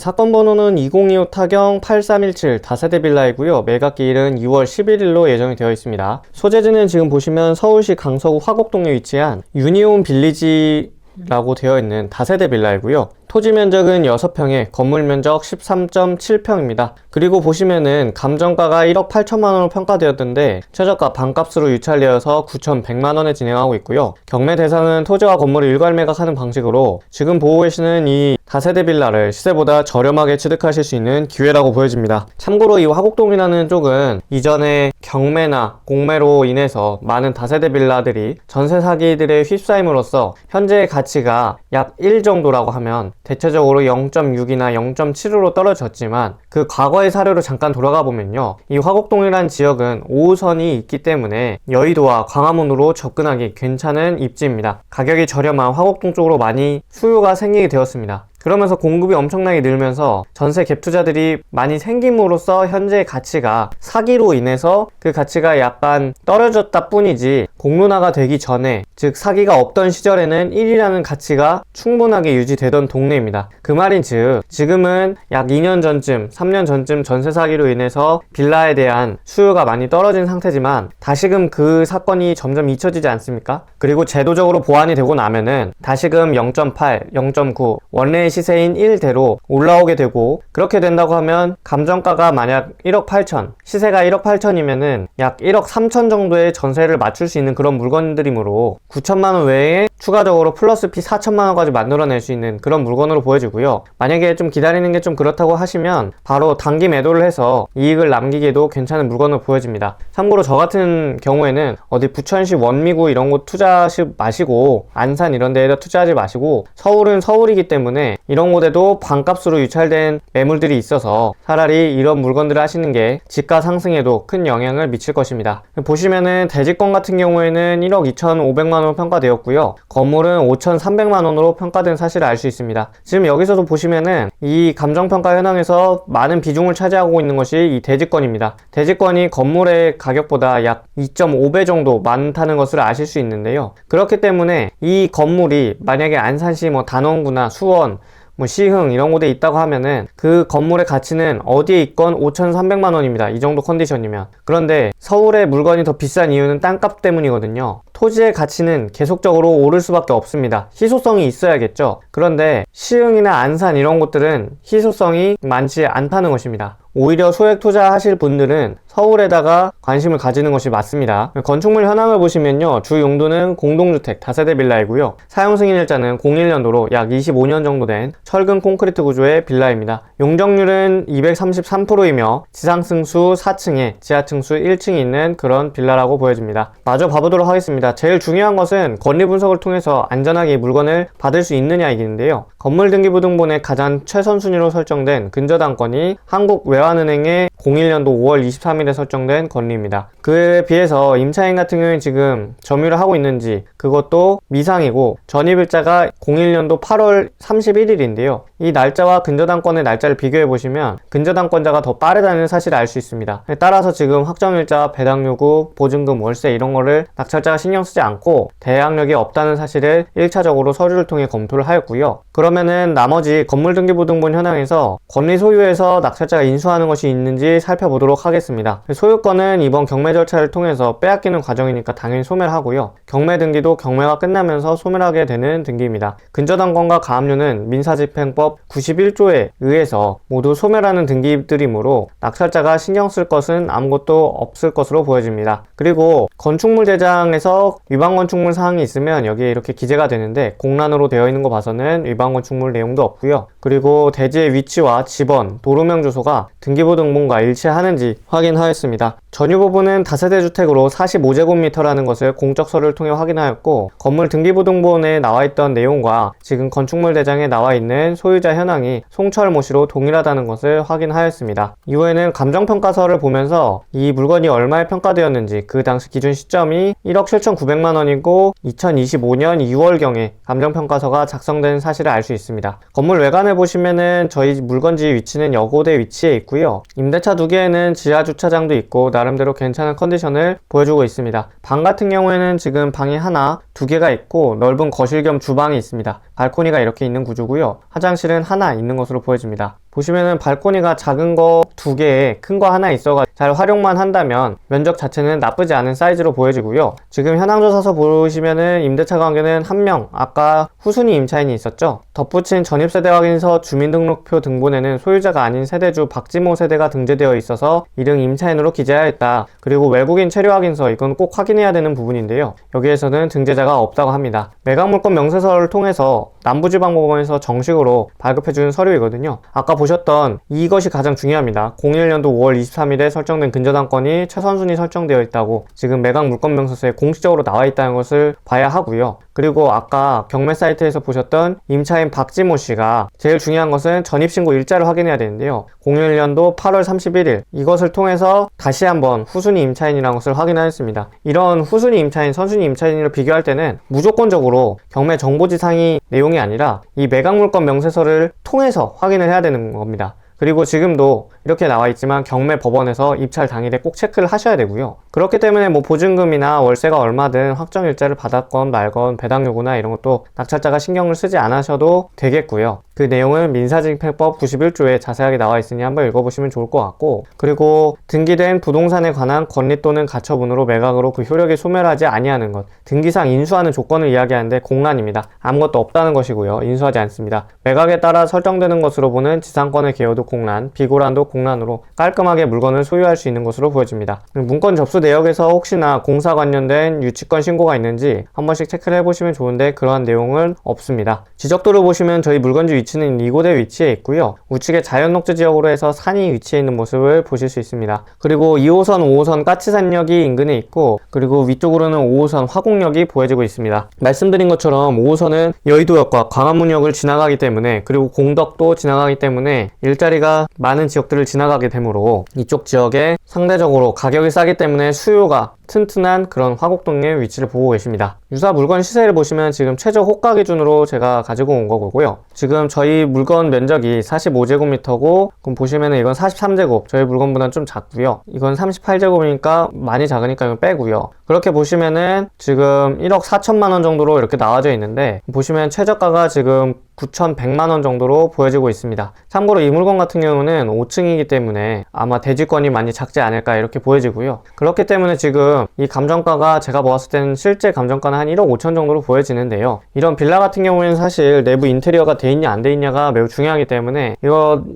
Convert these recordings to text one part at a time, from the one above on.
사건 번호는 2025 타경 8317 다세대 빌라이고요. 매각기일은 2월 11일로 예정이 되어 있습니다. 소재지는 지금 보시면 서울시 강서구 화곡동에 위치한 유니온 빌리지라고 되어 있는 다세대 빌라이고요. 토지 면적은 6평에 건물 면적 13.7평입니다. 그리고 보시면은 감정가가 1억 8천만원으로 평가되었던데 최저가 반값으로 유찰되어서 9,100만원에 진행하고 있고요. 경매 대상은 토지와 건물을 일괄 매각하는 방식으로 지금 보고 계시는 이 다세대 빌라를 시세보다 저렴하게 취득하실 수 있는 기회라고 보여집니다. 참고로 이 화곡동이라는 쪽은 이전에 경매나 공매로 인해서 많은 다세대 빌라들이 전세 사기들의 휩싸임으로써 현재의 가치가 약 1 정도라고 하면 대체적으로 0.6이나 0.75로 떨어졌지만 그 과거의 사례로 잠깐 돌아가 보면요, 이 화곡동이란 지역은 5호선이 있기 때문에 여의도와 광화문으로 접근하기 괜찮은 입지입니다. 가격이 저렴한 화곡동 쪽으로 많이 수요가 생기게 되었습니다. 그러면서 공급이 엄청나게 늘면서 전세 갭 투자들이 많이 생김으로써 현재의 가치가 사기로 인해서 그 가치가 약간 떨어졌다 뿐이지 공론화가 되기 전에, 즉 사기가 없던 시절에는 1이라는 가치가 충분하게 유지되던 동네입니다. 그 말인즉 지금은 약 2년 전쯤, 3년 전쯤 전세 사기로 인해서 빌라에 대한 수요가 많이 떨어진 상태지만 다시금 그 사건이 점점 잊혀지지 않습니까? 그리고 제도적으로 보완이 되고 나면은 다시금 0.8, 0.9 원래의 시세인 1대로 올라오게 되고, 그렇게 된다고 하면 감정가가 만약 1억 8천, 시세가 1억 8천이면은 약 1억 3천 정도의 전세를 맞출 수 있는 그런 물건들이므로 9천만원 외에 추가적으로 플러스 피 4천만원까지 만들어낼 수 있는 그런 물건으로 보여지고요. 만약에 좀 기다리는 게 좀 그렇다고 하시면 바로 단기 매도를 해서 이익을 남기기에도 괜찮은 물건으로 보여집니다. 참고로 저 같은 경우에는 어디 부천시 원미구 이런 곳 투자하지 마시고, 안산 이런 데에다 투자하지 마시고, 서울은 서울이기 때문에 이런 곳에도 반값으로 유찰된 매물들이 있어서 차라리 이런 물건들을 하시는 게 지가 상승에도 큰 영향을 미칠 것입니다. 보시면은 대지권 같은 경우에는 1억 2,500만원 평가되었고요. 건물은 5,300만원으로 평가된 사실을 알 수 있습니다. 지금 여기서도 보시면은 이 감정평가 현황에서 많은 비중을 차지하고 있는 것이 이 대지권입니다. 대지권이 건물의 가격보다 약 2.5배 정도 많다는 것을 아실 수 있는데요. 그렇기 때문에 이 건물이 만약에 안산시 단원구나 수원, 시흥 이런 곳에 있다고 하면은 그 건물의 가치는 어디에 있건 5,300만원입니다. 이 정도 컨디션이면. 그런데 서울의 물건이 더 비싼 이유는 땅값 때문이거든요. 토지의 가치는 계속적으로 오를 수밖에 없습니다. 희소성이 있어야겠죠. 그런데 시흥이나 안산 이런 곳들은 희소성이 많지 않다는 것입니다. 오히려 소액 투자하실 분들은 서울에다가 관심을 가지는 것이 맞습니다. 건축물 현황을 보시면요, 주 용도는 공동주택 다세대 빌라이고요. 사용 승인일자는 01년도로 약 25년 정도 된 철근 콘크리트 구조의 빌라입니다. 용적률은 233%이며 지상층수 4층에 지하층수 1층이 있는 그런 빌라라고 보여집니다. 마저 봐보도록 하겠습니다. 제일 중요한 것은 권리 분석을 통해서 안전하게 물건을 받을 수 있느냐이긴데요. 건물등기부등본의 가장 최선 순위로 설정된 근저당권이 한국외환은행의 01년도 5월 23일에 설정된 권리입니다. 그에 비해서 임차인 같은 경우에 지금 점유를 하고 있는지 그것도 미상이고, 전입일자가 01년도 8월 31일인데요. 이 날짜와 근저당권의 날짜를 비교해 보시면 근저당권자가 더 빠르다는 사실을 알 수 있습니다. 따라서 지금 확정일자, 배당요구, 보증금, 월세 이런 거를 낙찰자가 신경 쓰지 않고 대항력이 없다는 사실을 1차적으로 서류를 통해 검토를 하였고요. 그러면은 나머지 건물등기부등본 현황에서 권리 소유에서 낙찰자가 인수하는 것이 있는지 살펴보도록 하겠습니다. 소유권은 이번 경매 절차를 통해서 빼앗기는 과정이니까 당연히 소멸 하고요. 경매 등기도 경매가 끝나면서 소멸하게 되는 등기입니다. 근저당권과 가압류는 민사집행법 91조에 의해서 모두 소멸하는 등기들이므로 낙찰자가 신경 쓸 것은 아무것도 없을 것으로 보여집니다. 그리고 건축물 대장에서 위반 건축물 사항이 있으면 여기에 이렇게 기재가 되는데 공란으로 되어 있는 거 봐서는 위반 건축물 내용도 없고요. 그리고 대지의 위치와 지번, 도로명 주소가 등기부등본과 일치하는지 확인하였습니다. 전유 부분은 다세대 주택으로 45제곱미터라는 것을 공적서를 통해 확인하였고, 건물 등기부등본에 나와있던 내용과 지금 건축물 대장에 나와있는 소유자 현황이 송철모시로 동일하다는 것을 확인하였습니다. 이후에는 감정평가서를 보면서 이 물건이 얼마에 평가되었는지, 그 당시 기준 시점이 1억 7,900만원이고 2025년 2월경에 감정평가서가 작성된 사실을 알 수 있습니다. 건물 외관을 보시면은 저희 물건지 위치는 여고대 위치에 있고요. 임대차 2개에는 지하 주차장도 있고 나름대로 괜찮은 컨디션을 보여주고 있습니다. 방 같은 경우에는 지금 방이 하나, 두 개가 있고 넓은 거실 겸 주방이 있습니다. 발코니가 이렇게 있는 구조고요. 화장실은 하나 있는 것으로 보여집니다. 보시면은 발코니가 작은 거 두 개에 큰 거 하나 있어가 잘 활용만 한다면 면적 자체는 나쁘지 않은 사이즈로 보여지고요. 지금 현황 조사서 보시면은 임대차 관계는 한 명, 아까 후순위 임차인이 있었죠. 덧붙인 전입세대 확인서 주민등록표 등본에는 소유자가 아닌 세대주 박지모 세대가 등재되어 있어서 이등 임차인으로 기재하였다. 그리고 외국인 체류 확인서, 이건 꼭 확인해야 되는 부분인데요. 여기에서는 등재자가 없다고 합니다. 매각물건 명세서를 통해서 남부지방법원에서 정식으로 발급해주는 서류이거든요. 아까 보셨던 이것이 가장 중요합니다. 01년도 5월 23일에 설정된 근저당권이 최선순위 설정되어 있다고 지금 매각 물건 명세서에 공식적으로 나와 있다는 것을 봐야 하고요. 그리고 아까 경매 사이트에서 보셨던 임차인 박지모 씨가 제일 중요한 것은 전입신고 일자를 확인해야 되는데요. 01년도 8월 31일 이것을 통해서 다시 한번 후순위 임차인이라는 것을 확인하였습니다. 이런 후순위 임차인, 선순위 임차인을 비교할 때는 무조건적으로 경매 정보지상이 내용이 아니라 이 매각물건 명세서를 통해서 확인을 해야 되는 겁니다. 그리고 지금도 이렇게 나와 있지만 경매 법원에서 입찰 당일에 꼭 체크를 하셔야 되고요. 그렇기 때문에 뭐 보증금이나 월세가 얼마든 확정 일자를 받았건 말건 배당 요구나 이런 것도 낙찰자가 신경을 쓰지 않으셔도 되겠고요. 그 내용은 민사집행법 91조에 자세하게 나와 있으니 한번 읽어보시면 좋을 것 같고, 그리고 등기된 부동산에 관한 권리 또는 가처분으로 매각으로 그 효력이 소멸하지 아니하는 것, 등기상 인수하는 조건을 이야기하는데 공란입니다. 아무것도 없다는 것이고요. 인수하지 않습니다. 매각에 따라 설정되는 것으로 보는 지상권의 개요도 공란, 비고란도 공란으로 깔끔하게 물건을 소유할 수 있는 것으로 보여집니다. 문건 접수 내역에서 혹시나 공사 관련된 유치권 신고가 있는지 한 번씩 체크를 해보시면 좋은데 그러한 내용은 없습니다. 지적도를 보시면 저희 물건지 위치는 이곳에 위치해 있고요. 우측에 자연녹지 지역으로 해서 산이 위치해 있는 모습을 보실 수 있습니다. 그리고 2호선, 5호선 까치산역이 인근에 있고, 그리고 위쪽으로는 5호선 화곡역이 보여지고 있습니다. 말씀드린 것처럼 5호선은 여의도역과 광화문역을 지나가기 때문에, 그리고 공덕도 지나가기 때문에 일자리가 많은 지역들을 지나가게 되므로 이쪽 지역에 상대적으로 가격이 싸기 때문에 수요가 튼튼한 그런 화곡동의 위치를 보고 계십니다. 유사 물건 시세를 보시면 지금 최저 호가 기준으로 제가 가지고 온 거고요. 지금 저희 물건 면적이 45제곱미터고, 그럼 보시면은 이건 43제곱, 저희 물건보다는 좀 작고요. 이건 38제곱이니까 많이 작으니까 이건 빼고요. 그렇게 보시면은 지금 1억 4천만 원 정도로 이렇게 나와져 있는데, 보시면 최저가가 지금 9,100만 원 정도로 보여지고 있습니다. 참고로 이 물건 같은 경우는 5층이기 때문에 아마 대지권이 많이 작지 않을까 이렇게 보여지고요. 그렇기 때문에 지금 이 감정가가 제가 보았을 때는 실제 감정가는 한 1억 5천 정도로 보여지는데요. 이런 빌라 같은 경우에는 사실 내부 인테리어가 돼 있냐 안 돼 있냐가 매우 중요하기 때문에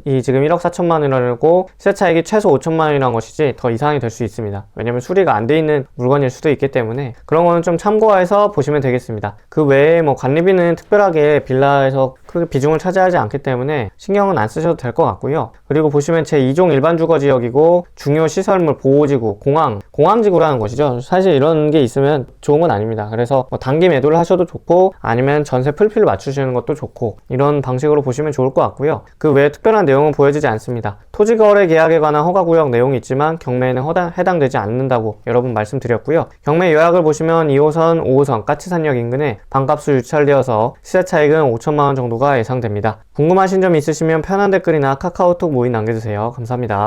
이 지금 1억 4천만 원이라고 시세 차익이 최소 5천만 원이라는 것이지 더 이상이 될 수 있습니다. 왜냐면 수리가 안 돼 있는 물건일 수도 있기 때문에 그런 거는 좀 참고해서 보시면 되겠습니다. 그 외에 뭐 관리비는 특별하게 빌라에서 크게 비중을 차지하지 않기 때문에 신경은 안 쓰셔도 될 것 같고요. 그리고 보시면 제2종 일반주거지역이고 중요 시설물 보호지구, 공항지구라는 것이죠. 사실 이런 게 있으면 좋은 건 아닙니다. 그래서 뭐 단기 매도를 하셔도 좋고 아니면 전세 풀필을 맞추시는 것도 좋고 이런 방식으로 보시면 좋을 것 같고요. 그 외에 특별한 내용은 보여지지 않습니다. 토지거래 계약에 관한 허가구역 내용이 있지만 경매에는 해당되지 않는다고 여러분 말씀드렸고요. 경매 요약을 보시면 2호선, 5호선 까치산역 인근에 반값수 유찰되어서 시세 차익은 5천만 원 정도가 예상됩니다. 궁금하신 점 있으시면 편한 댓글이나 카카오톡 모임 남겨주세요. 감사합니다.